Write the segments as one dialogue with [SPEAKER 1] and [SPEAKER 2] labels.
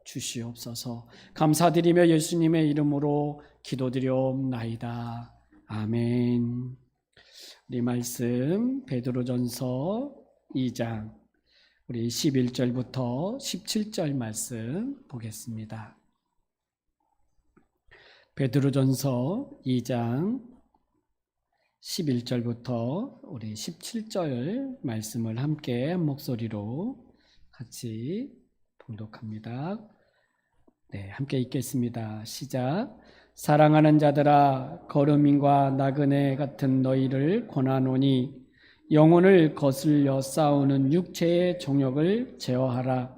[SPEAKER 1] 주시옵소서. 감사드리며 예수님의 이름으로 기도드리옵나이다. 아멘. 우리 말씀 베드로전서 2장 우리 11절부터 17절 말씀 보겠습니다. 베드로전서 2장 11절부터 우리 17절 말씀을 함께 한 목소리로 같이 봉독합니다. 네, 함께 읽겠습니다. 시작. 사랑하는 자들아, 거름인과 나그네 같은 너희를 권하노니 영혼을 거슬려 싸우는 육체의 정욕을 제어하라.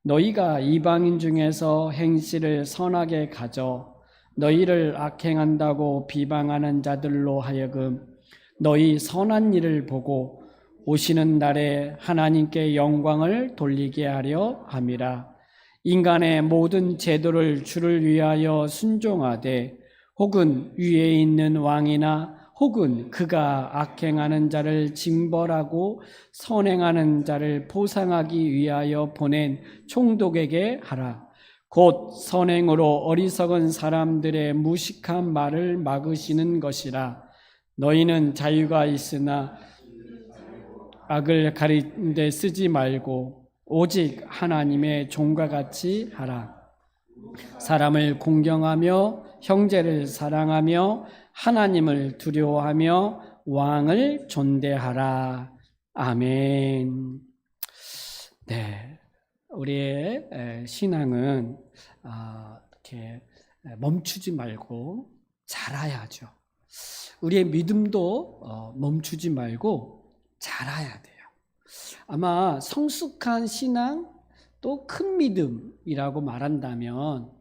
[SPEAKER 1] 너희가 이방인 중에서 행실을 선하게 가져 너희를 악행한다고 비방하는 자들로 하여금 너희 선한 일을 보고 오시는 날에 하나님께 영광을 돌리게 하려 함이라. 인간의 모든 제도를 주를 위하여 순종하되 혹은 위에 있는 왕이나 혹은 그가 악행하는 자를 징벌하고 선행하는 자를 보상하기 위하여 보낸 총독에게 하라. 곧 선행으로 어리석은 사람들의 무식한 말을 막으시는 것이라. 너희는 자유가 있으나 악을 가리는 데 쓰지 말고 오직 하나님의 종과 같이 하라. 사람을 공경하며 형제를 사랑하며 하나님을 두려워하며 왕을 존대하라. 아멘. 네, 우리의 신앙은 이렇게 멈추지 말고 자라야죠. 우리의 믿음도 멈추지 말고 자라야 돼요. 아마 성숙한 신앙 또 큰 믿음이라고 말한다면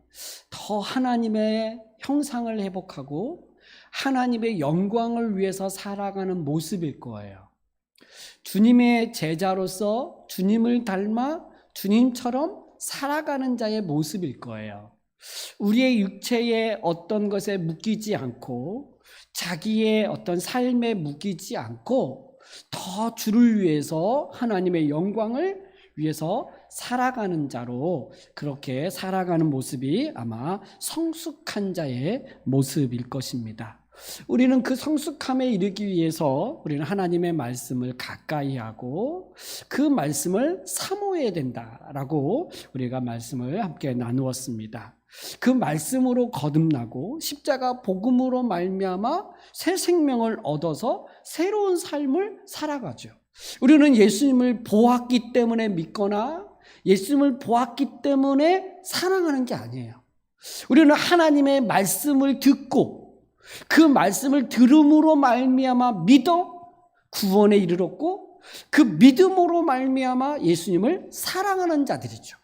[SPEAKER 1] 더 하나님의 형상을 회복하고 하나님의 영광을 위해서 살아가는 모습일 거예요. 주님의 제자로서 주님을 닮아 주님처럼 살아가는 자의 모습일 거예요. 우리의 육체의 어떤 것에 묶이지 않고 자기의 어떤 삶에 묶이지 않고 더 주를 위해서 하나님의 영광을 위해서 살아가는 자로 그렇게 살아가는 모습이 아마 성숙한 자의 모습일 것입니다. 우리는 그 성숙함에 이르기 위해서 우리는 하나님의 말씀을 가까이 하고 그 말씀을 사모해야 된다라고 우리가 말씀을 함께 나누었습니다. 그 말씀으로 거듭나고 십자가 복음으로 말미암아 새 생명을 얻어서 새로운 삶을 살아가죠. 우리는 예수님을 보았기 때문에 믿거나 예수님을 보았기 때문에 사랑하는 게 아니에요. 우리는 하나님의 말씀을 듣고 그 말씀을 들음으로 말미암아 믿어 구원에 이르렀고 그 믿음으로 말미암아 예수님을 사랑하는 자들이죠.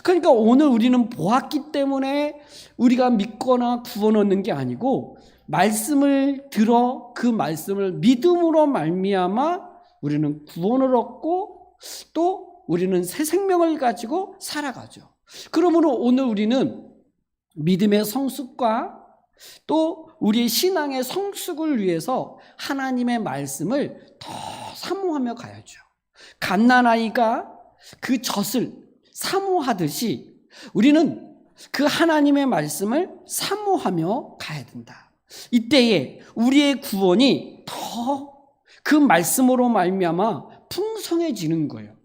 [SPEAKER 1] 그러니까 오늘 우리는 보았기 때문에 우리가 믿거나 구원 얻는 게 아니고 말씀을 들어 그 말씀을 믿음으로 말미암아 우리는 구원을 얻고 또 우리는 새 생명을 가지고 살아가죠. 그러므로 오늘 우리는 믿음의 성숙과 또 우리의 신앙의 성숙을 위해서 하나님의 말씀을 더 사모하며 가야죠. 갓난아이가 그 젖을 사모하듯이 우리는 그 하나님의 말씀을 사모하며 가야 된다. 이때에 우리의 구원이 더 그 말씀으로 말미암아 풍성해지는 거예요.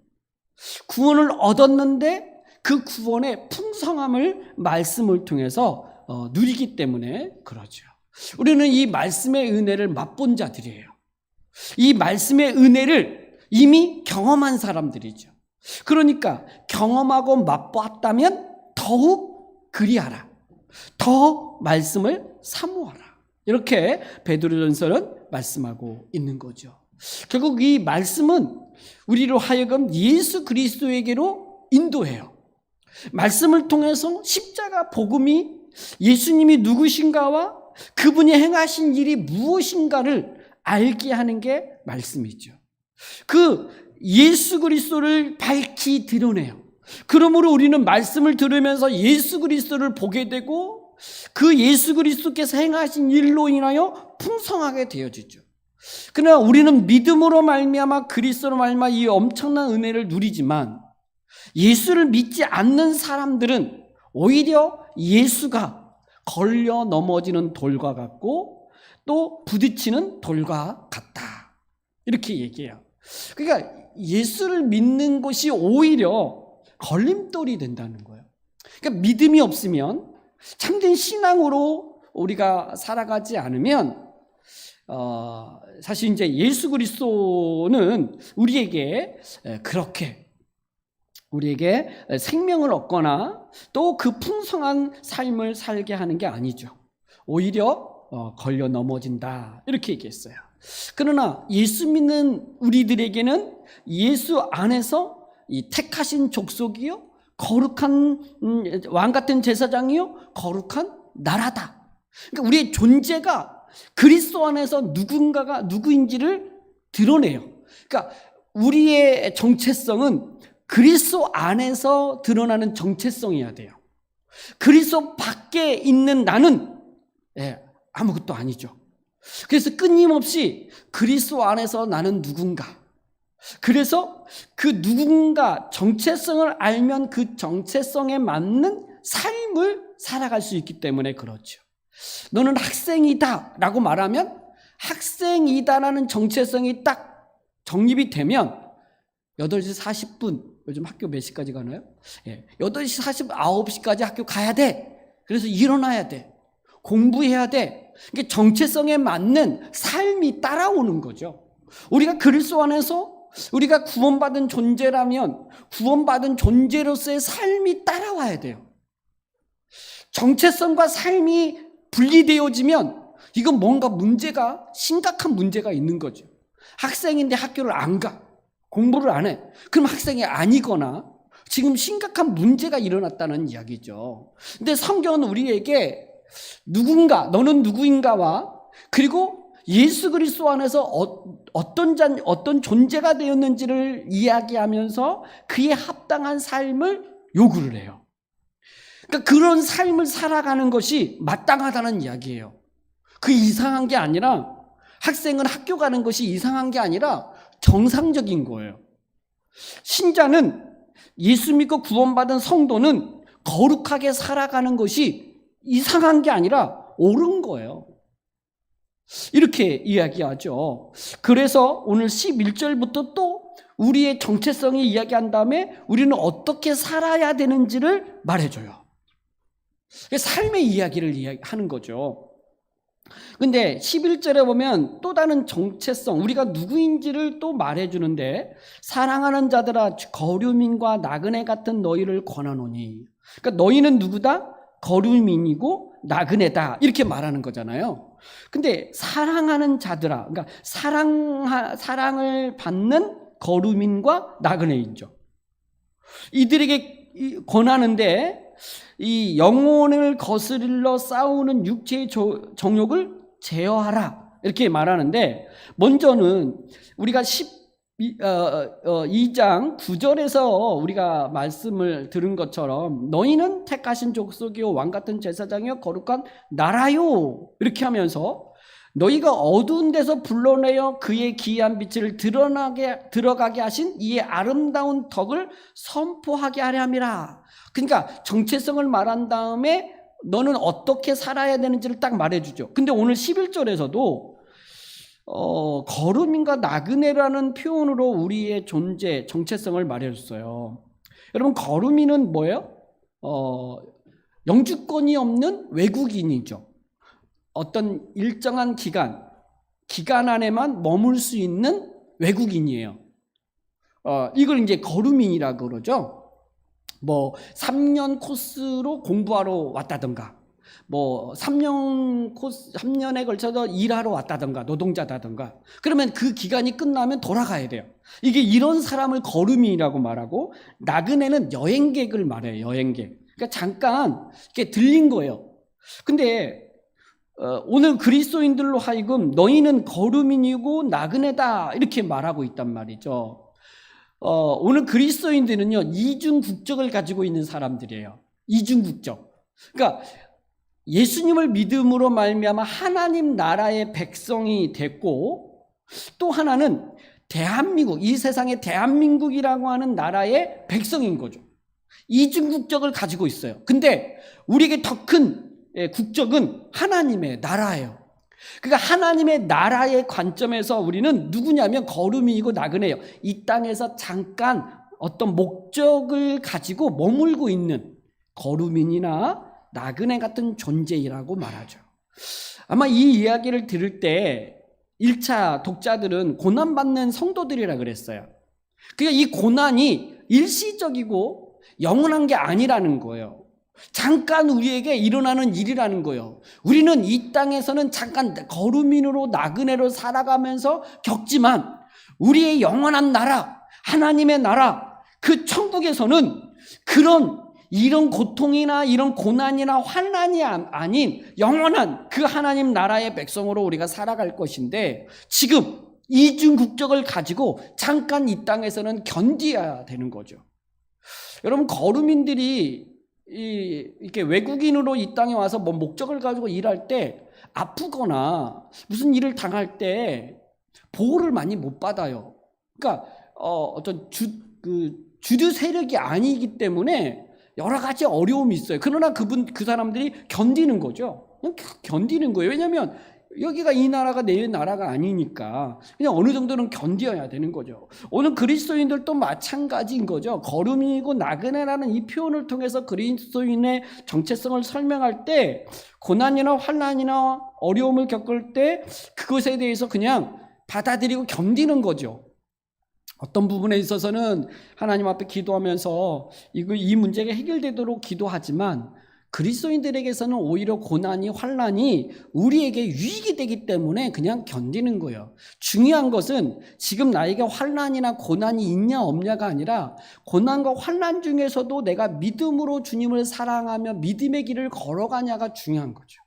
[SPEAKER 1] 구원을 얻었는데 그 구원의 풍성함을 말씀을 통해서 누리기 때문에 그러죠. 우리는 이 말씀의 은혜를 맛본 자들이에요. 이 말씀의 은혜를 이미 경험한 사람들이죠. 그러니까 경험하고 맛보았다면 더욱 그리하라. 더 말씀을 사모하라. 이렇게 베드로전서는 말씀하고 있는 거죠. 결국 이 말씀은 우리로 하여금 예수 그리스도에게로 인도해요. 말씀을 통해서 십자가 복음이 예수님이 누구신가와 그분이 행하신 일이 무엇인가를 알게 하는 게 말씀이죠. 그 예수 그리스도를 밝히 드러내요. 그러므로 우리는 말씀을 들으면서 예수 그리스도를 보게 되고 그 예수 그리스도께서 행하신 일로 인하여 풍성하게 되어지죠. 그러나 우리는 믿음으로 말미암아 그리스도로 말미암아 이 엄청난 은혜를 누리지만 예수를 믿지 않는 사람들은 오히려 예수가 걸려 넘어지는 돌과 같고 또 부딪히는 돌과 같다. 이렇게 얘기해요. 그러니까 예수를 믿는 것이 오히려 걸림돌이 된다는 거예요. 그러니까 믿음이 없으면, 참된 신앙으로 우리가 살아가지 않으면 사실 이제 예수 그리스도는 우리에게 생명을 얻거나 또 그 풍성한 삶을 살게 하는 게 아니죠. 오히려 걸려 넘어진다, 이렇게 얘기했어요. 그러나 예수 믿는 우리들에게는 예수 안에서 이 택하신 족속이요, 거룩한 왕 같은 제사장이요, 거룩한 나라다. 그러니까 우리의 존재가 그리스도 안에서 누군가가 누구인지를 드러내요. 그러니까 우리의 정체성은 그리스도 안에서 드러나는 정체성이어야 돼요. 그리스도 밖에 있는 나는 아무것도 아니죠. 그래서 끊임없이 그리스도 안에서 나는 누군가, 그래서 그 누군가 정체성을 알면 그 정체성에 맞는 삶을 살아갈 수 있기 때문에 그렇죠. 너는 학생이다 라고 말하면 학생이다라는 정체성이 딱 정립이 되면 8시 40분, 요즘 학교 몇 시까지 가나요? 8시 9시까지 학교 가야 돼. 그래서 일어나야 돼. 공부해야 돼. 이게 정체성에 맞는 삶이 따라오는 거죠. 우리가 그리스도 안에서 우리가 구원받은 존재라면 구원받은 존재로서의 삶이 따라와야 돼요. 정체성과 삶이 분리되어지면 이건 뭔가 심각한 문제가 있는 거죠. 학생인데 학교를 안 가. 공부를 안 해. 그럼 학생이 아니거나 지금 심각한 문제가 일어났다는 이야기죠. 근데 성경은 우리에게 너는 누구인가와 그리고 예수 그리스도 안에서 어떤 존재가 되었는지를 이야기하면서 그에 합당한 삶을 요구를 해요. 그러니까 그런 삶을 살아가는 것이 마땅하다는 이야기예요. 그 이상한 게 아니라, 학생은 학교 가는 것이 이상한 게 아니라 정상적인 거예요. 신자는, 예수 믿고 구원받은 성도는 거룩하게 살아가는 것이 이상한 게 아니라 옳은 거예요. 이렇게 이야기하죠. 그래서 오늘 11절부터 또 우리의 정체성이 이야기한 다음에 우리는 어떻게 살아야 되는지를 말해줘요. 삶의 이야기를 하는 거죠. 근데 11절에 보면 또 다른 정체성, 우리가 누구인지를 또 말해주는데, 사랑하는 자들아 거류민과 나그네 같은 너희를 권하노니. 그러니까 너희는 누구다? 거류민이고 나그네다, 이렇게 말하는 거잖아요. 근데 사랑하는 자들아, 그러니까 사랑을 받는 거류민과 나그네이죠. 이들에게 권하는데, 이 영혼을 거스릴러 싸우는 육체의 정욕을 제어하라, 이렇게 말하는데, 먼저는 우리가 2장 9절에서 우리가 말씀을 들은 것처럼 너희는 택하신 족속이요 왕같은 제사장이요 거룩한 나라요, 이렇게 하면서 너희가 어두운 데서 불러내어 그의 기이한 빛을 들어가게 하신 이의 아름다운 덕을 선포하게 하려 함이라. 그러니까 정체성을 말한 다음에 너는 어떻게 살아야 되는지를 딱 말해주죠. 근데 오늘 11절에서도 거루민과 나그네라는 표현으로 우리의 존재, 정체성을 말해줬어요. 여러분, 거루민은 뭐예요? 영주권이 없는 외국인이죠. 어떤 일정한 기간 안에만 머물 수 있는 외국인이에요. 이걸 이제 거루민이라고 그러죠. 3년 코스로 공부하러 왔다던가, 3년에 걸쳐서 일하러 왔다던가, 노동자다던가, 그러면 그 기간이 끝나면 돌아가야 돼요. 이게 이런 사람을 거루민이라고 말하고, 나그네는 여행객을 말해요, 여행객. 그러니까 잠깐 이렇게 들린 거예요. 근데 오늘 그리스도인들로 하여금 너희는 거루민이고 나그네다, 이렇게 말하고 있단 말이죠. 오늘 그리스도인들은요, 이중 국적을 가지고 있는 사람들이에요. 이중 국적. 그러니까 예수님을 믿음으로 말미암아 하나님 나라의 백성이 됐고, 또 하나는 대한민국, 이 세상의 대한민국이라고 하는 나라의 백성인 거죠. 이중 국적을 가지고 있어요. 근데 우리에게 더 큰 국적은 하나님의 나라예요. 그러니까 하나님의 나라의 관점에서 우리는 누구냐면 거루민이고 나그네예요. 이 땅에서 잠깐 어떤 목적을 가지고 머물고 있는 거루민이나 나그네 같은 존재이라고 말하죠. 아마 이 이야기를 들을 때 1차 독자들은 고난받는 성도들이라 그랬어요. 그러니까 이 고난이 일시적이고 영원한 게 아니라는 거예요. 잠깐 우리에게 일어나는 일이라는 거예요. 우리는 이 땅에서는 잠깐 거루민으로 나그네로 살아가면서 겪지만 우리의 영원한 나라, 하나님의 나라, 그 천국에서는 이런 고통이나 이런 고난이나 환난이 아닌 영원한 그 하나님 나라의 백성으로 우리가 살아갈 것인데, 지금 이중 국적을 가지고 잠깐 이 땅에서는 견디어야 되는 거죠. 여러분, 거루민들이 이렇게 외국인으로 이 땅에 와서 뭐 목적을 가지고 일할 때 아프거나 무슨 일을 당할 때 보호를 많이 못 받아요. 그러니까 어떤 주류 세력이 아니기 때문에 여러 가지 어려움이 있어요. 그러나 그 사람들이 견디는 거죠. 그냥 견디는 거예요. 왜냐하면 여기가 이 나라가 내 나라가 아니니까 그냥 어느 정도는 견뎌야 되는 거죠. 오늘 그리스도인들도 마찬가지인 거죠. 거루민이고 나그네라는 이 표현을 통해서 그리스도인의 정체성을 설명할 때 고난이나 환난이나 어려움을 겪을 때 그것에 대해서 그냥 받아들이고 견디는 거죠. 어떤 부분에 있어서는 하나님 앞에 기도하면서 이 문제가 해결되도록 기도하지만, 그리스도인들에게서는 오히려 고난이, 환난이 우리에게 유익이 되기 때문에 그냥 견디는 거예요. 중요한 것은 지금 나에게 환난이나 고난이 있냐 없냐가 아니라 고난과 환난 중에서도 내가 믿음으로 주님을 사랑하며 믿음의 길을 걸어가냐가 중요한 거죠.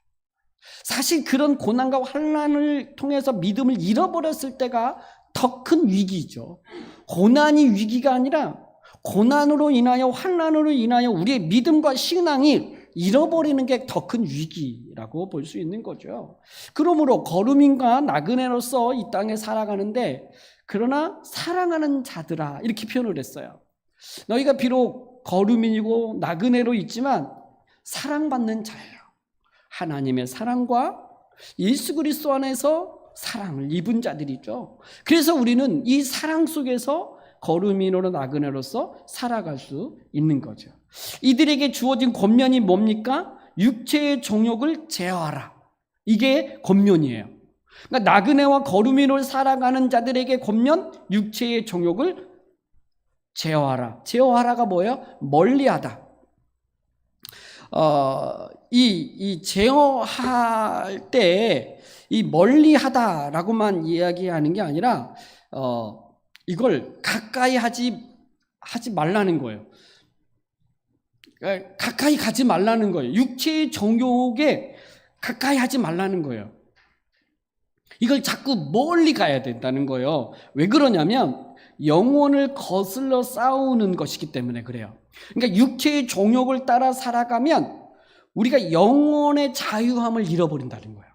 [SPEAKER 1] 사실 그런 고난과 환난을 통해서 믿음을 잃어버렸을 때가 더 큰 위기죠. 고난이 위기가 아니라 고난으로 인하여, 환난으로 인하여 우리의 믿음과 신앙이 잃어버리는 게 더 큰 위기라고 볼 수 있는 거죠. 그러므로 거루민과 나그네로서 이 땅에 살아가는데, 그러나 사랑하는 자들아, 이렇게 표현을 했어요. 너희가 비록 거루민이고 나그네로 있지만 사랑받는 자예요. 하나님의 사랑과 예수 그리스도 안에서 사랑을 입은 자들이죠. 그래서 우리는 이 사랑 속에서 거루민으로 나그네로서 살아갈 수 있는 거죠. 이들에게 주어진 권면이 뭡니까? 육체의 정욕을 제어하라. 이게 권면이에요. 그러니까 나그네와 거루민으로 살아가는 자들에게 권면, 육체의 정욕을 제어하라. 제어하라가 뭐예요? 멀리하다. 이 제어할 때 이 멀리하다라고만 이야기하는 게 아니라 이걸 가까이 하지 말라는 거예요. 가까이 가지 말라는 거예요. 육체의 정욕에 가까이 하지 말라는 거예요. 이걸 자꾸 멀리 가야 된다는 거예요. 왜 그러냐면 영혼을 거슬러 싸우는 것이기 때문에 그래요. 그러니까 육체의 정욕을 따라 살아가면 우리가 영혼의 자유함을 잃어버린다는 거예요.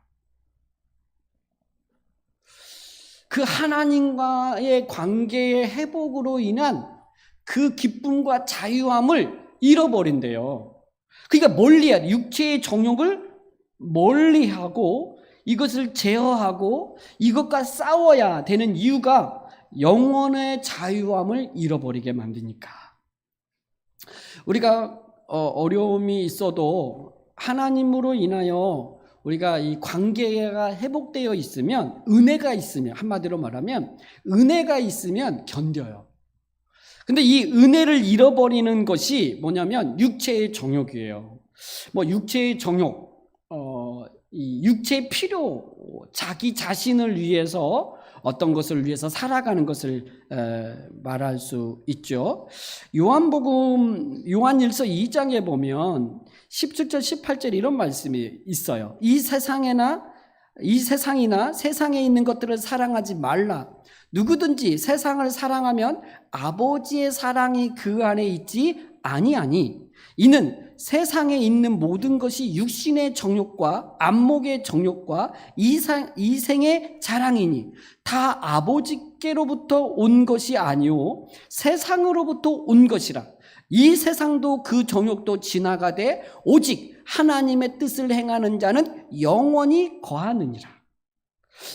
[SPEAKER 1] 그 하나님과의 관계의 회복으로 인한 그 기쁨과 자유함을 잃어버린대요. 그러니까 멀리해야 돼. 육체의 정욕을 멀리하고 이것을 제어하고 이것과 싸워야 되는 이유가 영혼의 자유함을 잃어버리게 만드니까. 우리가 어려움이 있어도 하나님으로 인하여 우리가 이 관계가 회복되어 있으면, 은혜가 있으면, 한마디로 말하면 은혜가 있으면 견뎌요. 근데 이 은혜를 잃어버리는 것이 뭐냐면 육체의 정욕이에요. 뭐 육체의 정욕, 이 육체의 필요, 자기 자신을 위해서 어떤 것을 위해서 살아가는 것을 말할 수 있죠. 요한일서 2장에 보면 17절 18절 이런 말씀이 있어요. 이 세상이나 세상에 있는 것들을 사랑하지 말라. 누구든지 세상을 사랑하면 아버지의 사랑이 그 안에 있지 아니하니, 이는 세상에 있는 모든 것이 육신의 정욕과 안목의 정욕과 이생의 자랑이니 다 아버지께로부터 온 것이 아니오 세상으로부터 온 것이라. 이 세상도 그 정욕도 지나가되 오직 하나님의 뜻을 행하는 자는 영원히 거하느니라.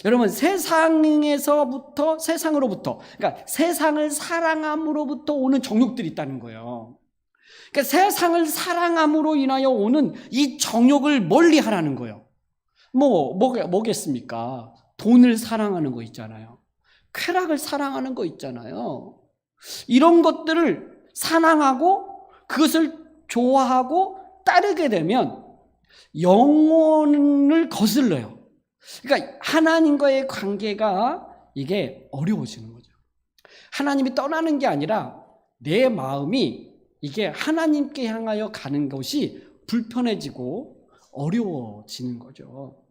[SPEAKER 1] 여러분, 세상으로부터, 그러니까 세상을 사랑함으로부터 오는 정욕들이 있다는 거예요. 그러니까 세상을 사랑함으로 인하여 오는 이 정욕을 멀리 하라는 거예요. 뭐겠습니까? 돈을 사랑하는 거 있잖아요. 쾌락을 사랑하는 거 있잖아요. 이런 것들을 사랑하고 그것을 좋아하고 따르게 되면 영혼을 거슬러요. 그러니까 하나님과의 관계가 이게 어려워지는 거죠. 하나님이 떠나는 게 아니라 내 마음이 이게 하나님께 향하여 가는 것이 불편해지고 어려워지는 거죠.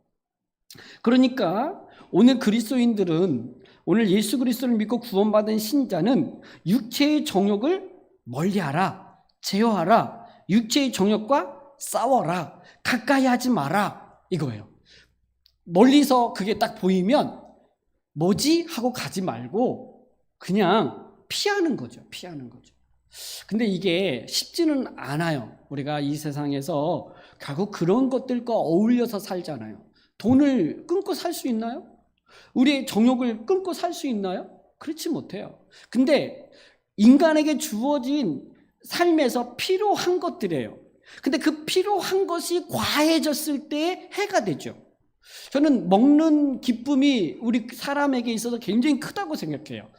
[SPEAKER 1] 그러니까 오늘 그리스도인들은, 오늘 예수 그리스도를 믿고 구원받은 신자는 육체의 정욕을 멀리하라, 제어하라, 육체의 정욕과 싸워라, 가까이 하지 마라, 이거예요. 멀리서 그게 딱 보이면 뭐지? 하고 가지 말고 그냥 피하는 거죠. 근데 이게 쉽지는 않아요. 우리가 이 세상에서 결국 그런 것들과 어울려서 살잖아요. 돈을 끊고 살 수 있나요? 우리의 정욕을 끊고 살 수 있나요? 그렇지 못해요. 근데 인간에게 주어진 삶에서 필요한 것들이에요. 근데 그 필요한 것이 과해졌을 때 해가 되죠. 저는 먹는 기쁨이 우리 사람에게 있어서 굉장히 크다고 생각해요.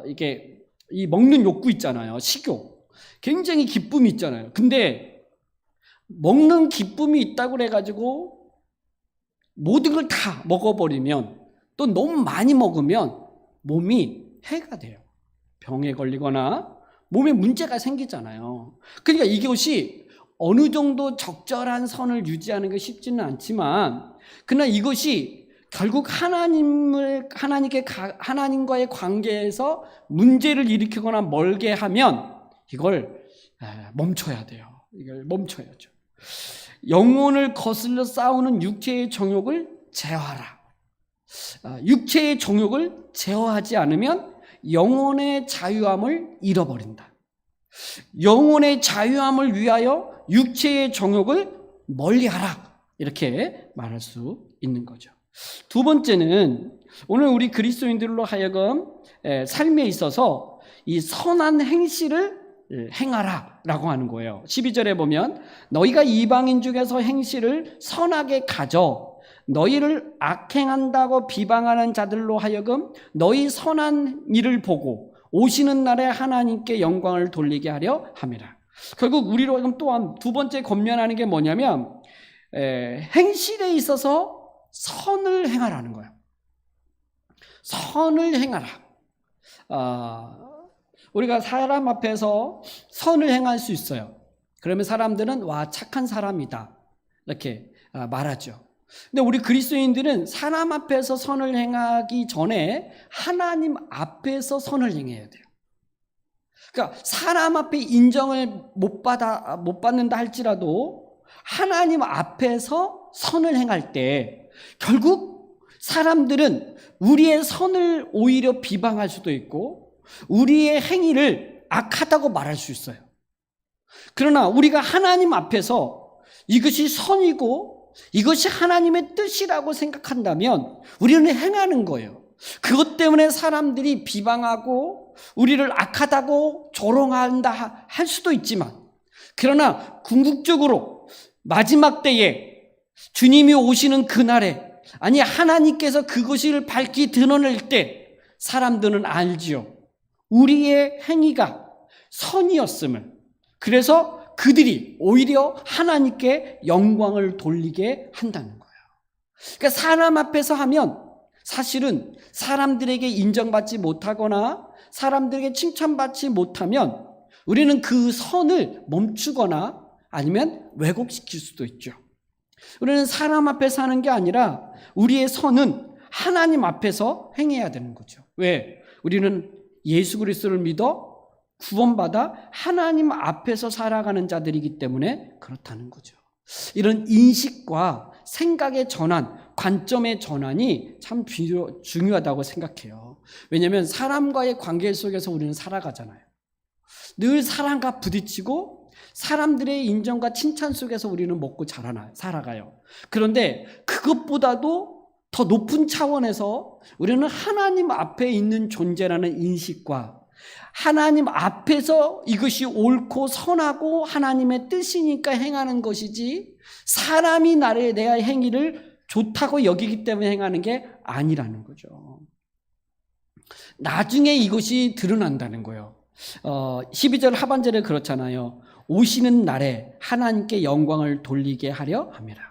[SPEAKER 1] 이게 이 먹는 욕구 있잖아요. 식욕. 굉장히 기쁨이 있잖아요. 근데 먹는 기쁨이 있다고 그래가지고 모든 걸 다 먹어버리면, 또 너무 많이 먹으면 몸이 해가 돼요. 병에 걸리거나 몸에 문제가 생기잖아요. 그러니까 이것이 어느 정도 적절한 선을 유지하는 게 쉽지는 않지만, 그러나 이것이 결국 하나님과의 관계에서 문제를 일으키거나 멀게 하면 이걸 멈춰야 돼요. 이걸 멈춰야죠. 영혼을 거슬러 싸우는 육체의 정욕을 제어하라. 육체의 정욕을 제어하지 않으면 영혼의 자유함을 잃어버린다. 영혼의 자유함을 위하여 육체의 정욕을 멀리하라, 이렇게 말할 수 있는 거죠. 두 번째는 오늘 우리 그리스도인들로 하여금 삶에 있어서 이 선한 행실을 행하라 라고 하는 거예요. 12절에 보면 너희가 이방인 중에서 행실을 선하게 가져 너희를 악행한다고 비방하는 자들로 하여금 너희 선한 일을 보고 오시는 날에 하나님께 영광을 돌리게 하려 함이라. 결국 우리로 하여금 또한 두 번째 권면하는 게 뭐냐면 행실에 있어서 선을 행하라는 거예요. 선을 행하라. 우리가 사람 앞에서 선을 행할 수 있어요. 그러면 사람들은 와, 착한 사람이다, 이렇게 말하죠. 근데 우리 그리스도인들은 사람 앞에서 선을 행하기 전에 하나님 앞에서 선을 행해야 돼요. 그러니까 사람 앞에 인정을 못 받는다 할지라도 하나님 앞에서 선을 행할 때 결국 사람들은 우리의 선을 오히려 비방할 수도 있고 우리의 행위를 악하다고 말할 수 있어요. 그러나 우리가 하나님 앞에서 이것이 선이고 이것이 하나님의 뜻이라고 생각한다면 우리는 행하는 거예요. 그것 때문에 사람들이 비방하고 우리를 악하다고 조롱한다 할 수도 있지만, 그러나 궁극적으로 마지막 때에 주님이 오시는 그날에, 아니 하나님께서 그것을 밝히 드러낼 때 사람들은 알지요. 우리의 행위가 선이었음을. 그래서 그들이 오히려 하나님께 영광을 돌리게 한다는 거예요. 그러니까 사람 앞에서 하면 사실은 사람들에게 인정받지 못하거나 사람들에게 칭찬받지 못하면 우리는 그 선을 멈추거나 아니면 왜곡시킬 수도 있죠. 우리는 사람 앞에서 하는 게 아니라 우리의 선은 하나님 앞에서 행해야 되는 거죠. 왜? 우리는 예수 그리스도를 믿어 구원받아 하나님 앞에서 살아가는 자들이기 때문에 그렇다는 거죠. 이런 인식과 생각의 전환, 관점의 전환이 참 중요하다고 생각해요. 왜냐하면 사람과의 관계 속에서 우리는 살아가잖아요. 늘 사람과 부딪히고 사람들의 인정과 칭찬 속에서 우리는 먹고 살아가요. 그런데 그것보다도 더 높은 차원에서 우리는 하나님 앞에 있는 존재라는 인식과 하나님 앞에서 이것이 옳고 선하고 하나님의 뜻이니까 행하는 것이지 사람이 내 행위를 좋다고 여기기 때문에 행하는 게 아니라는 거죠. 나중에 이것이 드러난다는 거예요. 12절 하반절에 그렇잖아요. 오시는 날에 하나님께 영광을 돌리게 하려 함이라.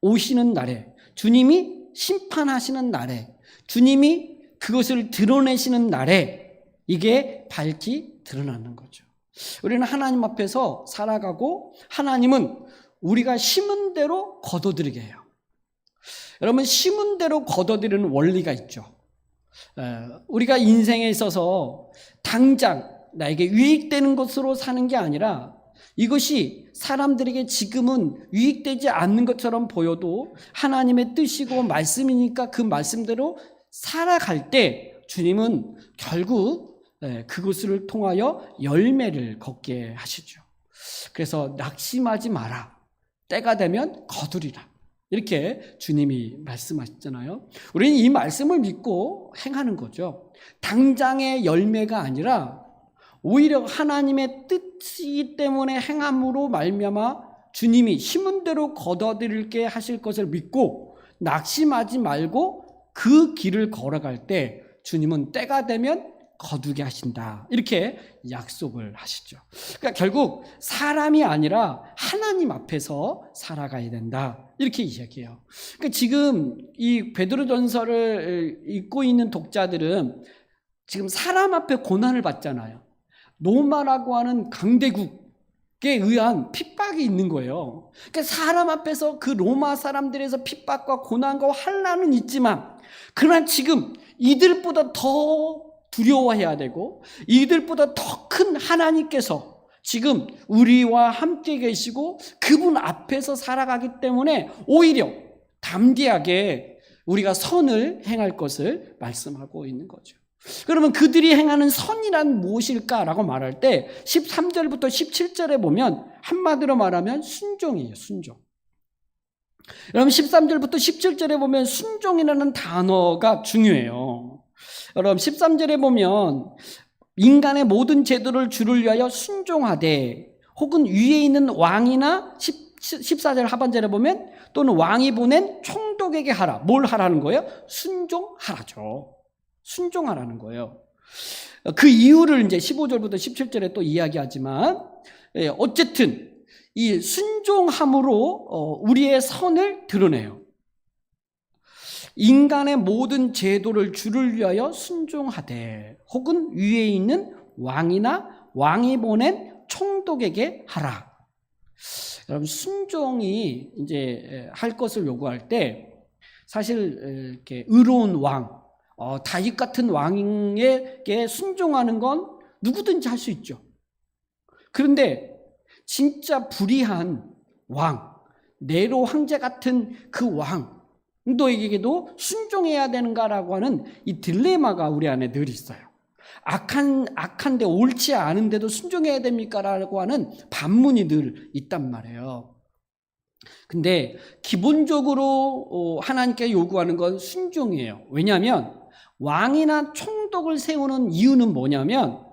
[SPEAKER 1] 오시는 날에, 주님이 심판하시는 날에, 주님이 그것을 드러내시는 날에 이게 밝히 드러나는 거죠. 우리는 하나님 앞에서 살아가고 하나님은 우리가 심은 대로 거둬들이게 해요. 여러분, 심은 대로 거둬들이는 원리가 있죠. 우리가 인생에 있어서 당장 나에게 유익되는 것으로 사는 게 아니라 이것이 사람들에게 지금은 유익되지 않는 것처럼 보여도 하나님의 뜻이고 말씀이니까 그 말씀대로 살아갈 때 주님은 결국 그것을 통하여 열매를 걷게 하시죠. 그래서 낙심하지 마라. 때가 되면 거두리라. 이렇게 주님이 말씀하셨잖아요. 우리는 이 말씀을 믿고 행하는 거죠. 당장의 열매가 아니라 오히려 하나님의 뜻이기 때문에 행함으로 말미암아 주님이 심은 대로 거둬들이게 하실 것을 믿고 낙심하지 말고 그 길을 걸어갈 때 주님은 때가 되면 거두게 하신다. 이렇게 약속을 하시죠. 그러니까 결국 사람이 아니라 하나님 앞에서 살아가야 된다. 이렇게 이야기해요. 그러니까 지금 이 베드로전서를 읽고 있는 독자들은 지금 사람 앞에 고난을 받잖아요. 로마라고 하는 강대국에 의한 핍박이 있는 거예요. 그러니까 사람 앞에서 그 로마 사람들에서 핍박과 고난과 환난은 있지만 그러나 지금 이들보다 더 두려워해야 되고 이들보다 더 큰 하나님께서 지금 우리와 함께 계시고 그분 앞에서 살아가기 때문에 오히려 담대하게 우리가 선을 행할 것을 말씀하고 있는 거죠. 그러면 그들이 행하는 선이란 무엇일까라고 말할 때 13절부터 17절에 보면 한마디로 말하면 순종이에요. 순종. 여러분 13절부터 17절에 보면 순종이라는 단어가 중요해요. 여러분 13절에 보면 인간의 모든 제도를 주를 위하여 순종하되 혹은 위에 있는 왕이나 14절 하반절에 보면 또는 왕이 보낸 총독에게 하라. 뭘 하라는 거예요? 순종하라죠. 순종하라는 거예요. 그 이유를 이제 15절부터 17절에 또 이야기하지만 어쨌든 이 순종함으로 우리의 선을 드러내요. 인간의 모든 제도를 주를 위하여 순종하되 혹은 위에 있는 왕이나 왕이 보낸 총독에게 하라. 여러분 순종이 이제 할 것을 요구할 때 사실 이렇게 의로운 왕, 다윗 같은 왕에게 순종하는 건 누구든지 할 수 있죠. 그런데 진짜 불의한 왕, 네로 황제 같은 그 왕도에게도 순종해야 되는가라고 하는 이 딜레마가 우리 안에 늘 있어요. 악한데 옳지 않은데도 순종해야 됩니까라고 하는 반문이 늘 있단 말이에요. 근데 기본적으로 하나님께 요구하는 건 순종이에요. 왜냐하면 왕이나 총독을 세우는 이유는 뭐냐면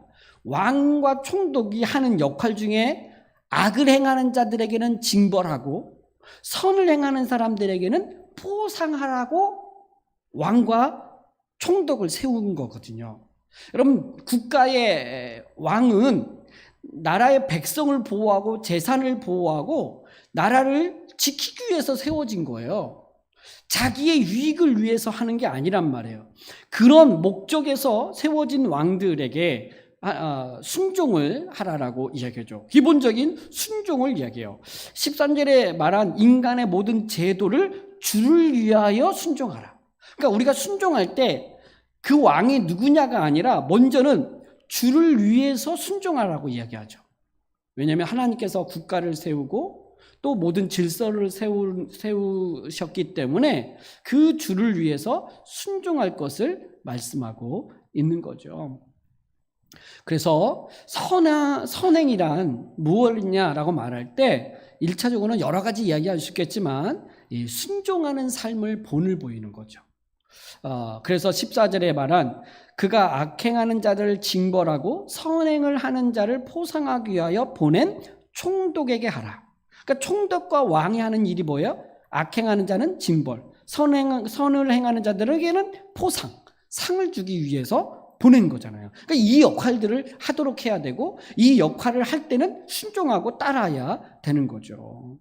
[SPEAKER 1] 왕과 총독이 하는 역할 중에 악을 행하는 자들에게는 징벌하고 선을 행하는 사람들에게는 보상하라고 왕과 총독을 세운 거거든요. 여러분 국가의 왕은 나라의 백성을 보호하고 재산을 보호하고 나라를 지키기 위해서 세워진 거예요. 자기의 유익을 위해서 하는 게 아니란 말이에요. 그런 목적에서 세워진 왕들에게 순종을 하라라고 이야기하죠. 기본적인 순종을 이야기해요. 13절에 말한 인간의 모든 제도를 주를 위하여 순종하라. 그러니까 우리가 순종할 때 그 왕이 누구냐가 아니라 먼저는 주를 위해서 순종하라고 이야기하죠. 왜냐하면 하나님께서 국가를 세우고 또 모든 질서를 세우셨기 때문에 그 주를 위해서 순종할 것을 말씀하고 있는 거죠. 그래서 선행이란 무엇이냐라고 말할 때 1차적으로는 여러 가지 이야기할 수 있겠지만 이 순종하는 삶을 본을 보이는 거죠. 그래서 14절에 말한 그가 악행하는 자들을 징벌하고 선행을 하는 자를 포상하기 위하여 보낸 총독에게 하라. 그러니까 총독과 왕이 하는 일이 뭐예요? 악행하는 자는 징벌, 선을 행하는 자들에게는 포상, 상을 주기 위해서 보낸 거잖아요. 그러니까 이 역할들을 하도록 해야 되고 이 역할을 할 때는 순종하고 따라야 되는 거죠.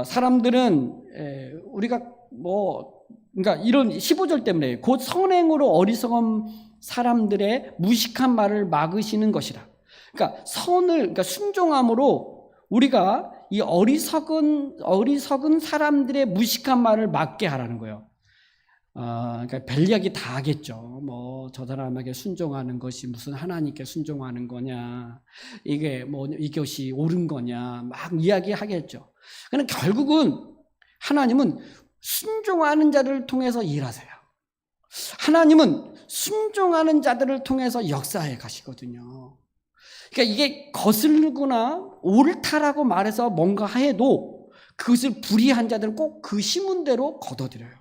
[SPEAKER 1] 사람들은 우리가 그러니까 이런 15절 때문에 곧 선행으로 어리석은 사람들의 무식한 말을 막으시는 것이라. 그러니까 그러니까 순종함으로 우리가 이 어리석은 사람들의 무식한 말을 막게 하라는 거예요. 그러니까 별 이야기 다 하겠죠. 저 사람에게 순종하는 것이 무슨 하나님께 순종하는 거냐, 이것이 옳은 거냐, 막 이야기하겠죠. 그러나 결국은 하나님은 순종하는 자들을 통해서 일하세요. 하나님은 순종하는 자들을 통해서 역사해 가시거든요. 그러니까 이게 거슬거나 옳다라고 말해서 뭔가 해도 그것을 불의한 자들은 꼭 그 시문대로 걷어들여요.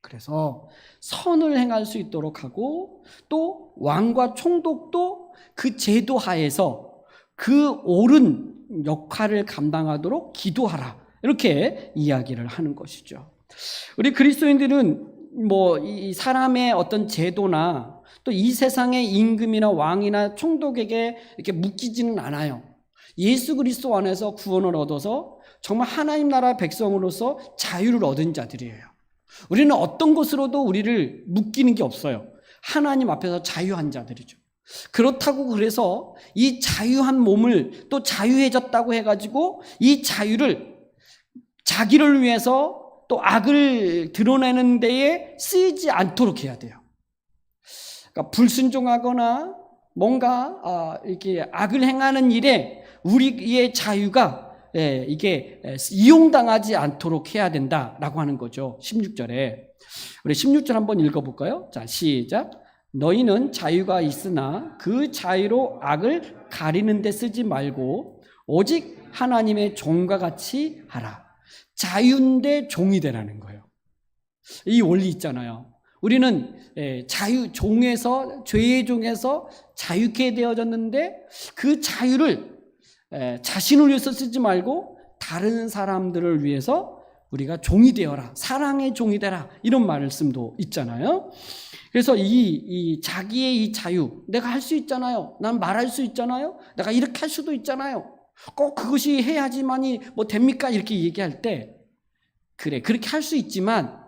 [SPEAKER 1] 그래서 선을 행할 수 있도록 하고 또 왕과 총독도 그 제도 하에서 그 옳은 역할을 감당하도록 기도하라. 이렇게 이야기를 하는 것이죠. 우리 그리스도인들은 이 사람의 어떤 제도나 또 이 세상의 임금이나 왕이나 총독에게 이렇게 묶이지는 않아요. 예수 그리스도 안에서 구원을 얻어서 정말 하나님 나라 백성으로서 자유를 얻은 자들이에요. 우리는 어떤 것으로도 우리를 묶이는 게 없어요. 하나님 앞에서 자유한 자들이죠. 그렇다고 그래서 이 자유한 몸을 또 자유해졌다고 해가지고 이 자유를 자기를 위해서 또 악을 드러내는 데에 쓰이지 않도록 해야 돼요. 그러니까 불순종하거나 뭔가 이렇게 악을 행하는 일에 우리의 자유가 이게 이용당하지 않도록 해야 된다라고 하는 거죠. 16절에 우리 16절 한번 읽어볼까요? 자, 시작. 너희는 자유가 있으나 그 자유로 악을 가리는 데 쓰지 말고 오직 하나님의 종과 같이 하라. 자유인데 종이 되라는 거예요. 이 원리 있잖아요. 우리는 종에서 죄의 종에서 자유케 되어졌는데 그 자유를 자신을 위해서 쓰지 말고 다른 사람들을 위해서 우리가 종이 되어라, 사랑의 종이 되라, 이런 말씀도 있잖아요. 그래서 이 자기의 이 자유, 내가 할 수 있잖아요, 난 말할 수 있잖아요, 내가 이렇게 할 수도 있잖아요, 꼭 그것이 해야지만이 됩니까? 이렇게 얘기할 때 그래, 그렇게 할 수 있지만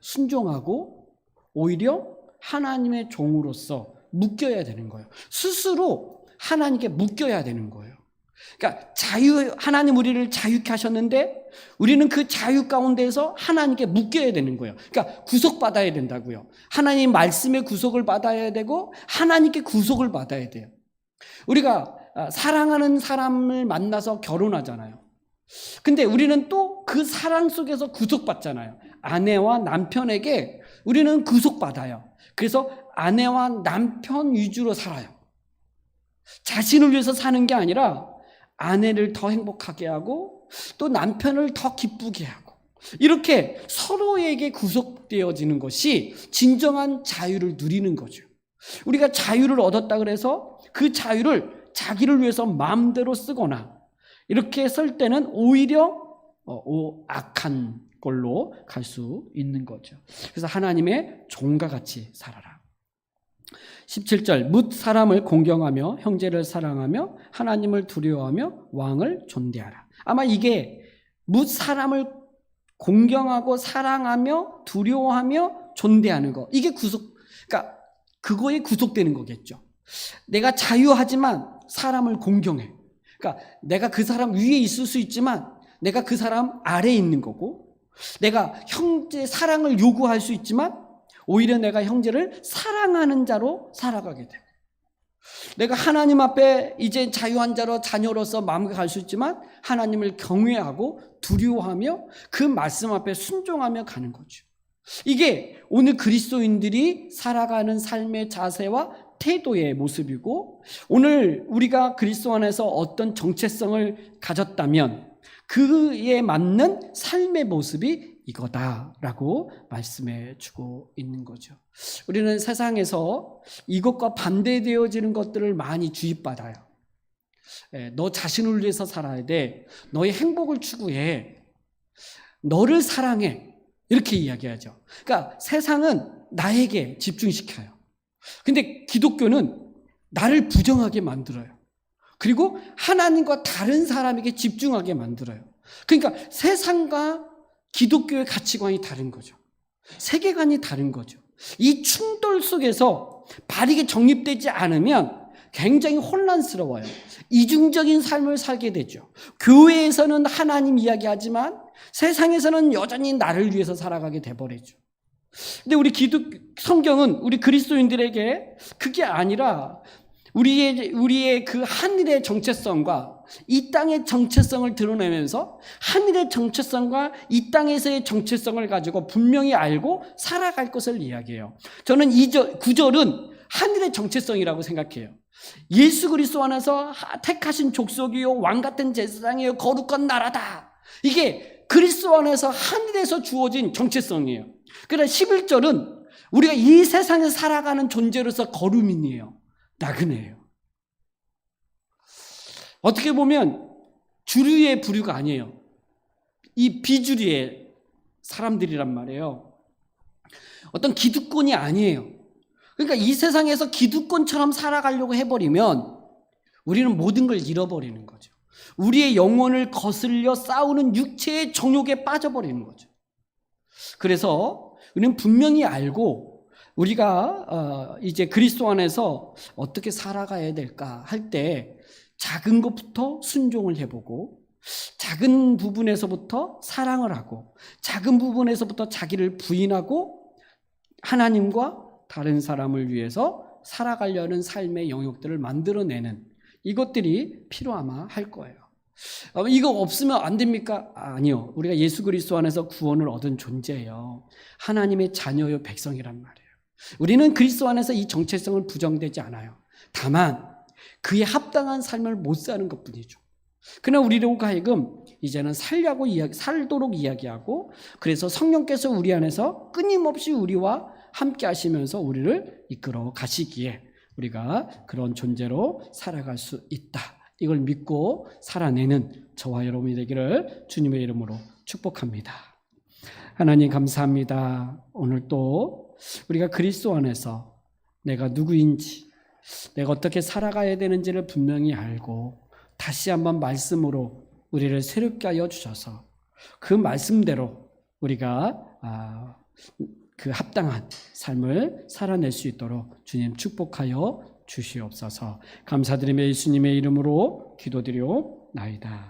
[SPEAKER 1] 순종하고 오히려 하나님의 종으로서 묶여야 되는 거예요. 스스로 하나님께 묶여야 되는 거예요. 그러니까 하나님 우리를 자유케 하셨는데 우리는 그 자유 가운데서 하나님께 묶여야 되는 거예요. 그러니까 구속받아야 된다고요. 하나님 말씀의 구속을 받아야 되고 하나님께 구속을 받아야 돼요. 우리가 사랑하는 사람을 만나서 결혼하잖아요. 근데 우리는 또 그 사랑 속에서 구속받잖아요. 아내와 남편에게 우리는 구속받아요. 그래서 아내와 남편 위주로 살아요. 자신을 위해서 사는 게 아니라 아내를 더 행복하게 하고 또 남편을 더 기쁘게 하고 이렇게 서로에게 구속되어지는 것이 진정한 자유를 누리는 거죠. 우리가 자유를 얻었다 그래서 그 자유를 자기를 위해서 마음대로 쓰거나 이렇게 쓸 때는 오히려 악한 걸로 갈 수 있는 거죠. 그래서 하나님의 종과 같이 살아라. 17절 뭇 사람을 공경하며 형제를 사랑하며 하나님을 두려워하며 왕을 존대하라. 아마 이게 뭇 사람을 공경하고 사랑하며 두려워하며 존대하는 거, 이게 그러니까 그거에 구속되는 거겠죠. 내가 자유하지만 사람을 공경해. 그러니까 내가 그 사람 위에 있을 수 있지만 내가 그 사람 아래에 있는 거고, 내가 형제 사랑을 요구할 수 있지만 오히려 내가 형제를 사랑하는 자로 살아가게 되고, 내가 하나님 앞에 이제 자유한 자로 자녀로서 마음을 갈 수 있지만 하나님을 경외하고 두려워하며 그 말씀 앞에 순종하며 가는 거죠. 이게 오늘 그리스도인들이 살아가는 삶의 자세와 태도의 모습이고, 오늘 우리가 그리스도 안에서 어떤 정체성을 가졌다면 그에 맞는 삶의 모습이 이거다라고 말씀해 주고 있는 거죠. 우리는 세상에서 이것과 반대되어지는 것들을 많이 주입받아요. 너 자신을 위해서 살아야 돼. 너의 행복을 추구해. 너를 사랑해. 이렇게 이야기하죠. 그러니까 세상은 나에게 집중시켜요. 근데 기독교는 나를 부정하게 만들어요. 그리고 하나님과 다른 사람에게 집중하게 만들어요. 그러니까 세상과 기독교의 가치관이 다른 거죠. 세계관이 다른 거죠. 이 충돌 속에서 바르게 정립되지 않으면 굉장히 혼란스러워요. 이중적인 삶을 살게 되죠. 교회에서는 하나님 이야기하지만 세상에서는 여전히 나를 위해서 살아가게 돼버리죠. 근데 우리 성경은 우리 그리스도인들에게 그게 아니라 우리의 그 하늘의 정체성과 이 땅의 정체성을 드러내면서 하늘의 정체성과 이 땅에서의 정체성을 가지고 분명히 알고 살아갈 것을 이야기해요. 저는 이 구절은 하늘의 정체성이라고 생각해요. 예수 그리스도 안에서 택하신 족속이요 왕 같은 제사장이요 거룩한 나라다. 이게 그리스도 안에서 하늘에서 주어진 정체성이에요. 그러나 11절은 우리가 이 세상에서 살아가는 존재로서 거루민이에요. 나그네예요. 어떻게 보면 주류의 부류가 아니에요. 이 비주류의 사람들이란 말이에요. 어떤 기득권이 아니에요. 그러니까 이 세상에서 기득권처럼 살아가려고 해버리면 우리는 모든 걸 잃어버리는 거죠. 우리의 영혼을 거슬려 싸우는 육체의 정욕에 빠져버리는 거죠. 그래서 우리는 분명히 알고 우리가 이제 그리스도 안에서 어떻게 살아가야 될까 할 때 작은 것부터 순종을 해보고 작은 부분에서부터 사랑을 하고 작은 부분에서부터 자기를 부인하고 하나님과 다른 사람을 위해서 살아가려는 삶의 영역들을 만들어내는 이것들이 필요하마 할 거예요. 이거 없으면 안 됩니까? 아니요. 우리가 예수 그리스도 안에서 구원을 얻은 존재예요. 하나님의 자녀요 백성이란 말이에요. 우리는 그리스도 안에서 이 정체성을 부정되지 않아요. 다만 그에 합당한 삶을 못 사는 것뿐이죠. 그러나 우리로 하여금 이제는 살도록 이야기하고 그래서 성령께서 우리 안에서 끊임없이 우리와 함께 하시면서 우리를 이끌어 가시기에 우리가 그런 존재로 살아갈 수 있다. 이걸 믿고 살아내는 저와 여러분이 되기를 주님의 이름으로 축복합니다. 하나님 감사합니다. 오늘 또 우리가 그리스도 안에서 내가 누구인지 내가 어떻게 살아가야 되는지를 분명히 알고 다시 한번 말씀으로 우리를 새롭게 하여 주셔서 그 말씀대로 우리가 그 합당한 삶을 살아낼 수 있도록 주님 축복하여 주시옵소서. 감사드리며 예수님의 이름으로 기도드리옵나이다.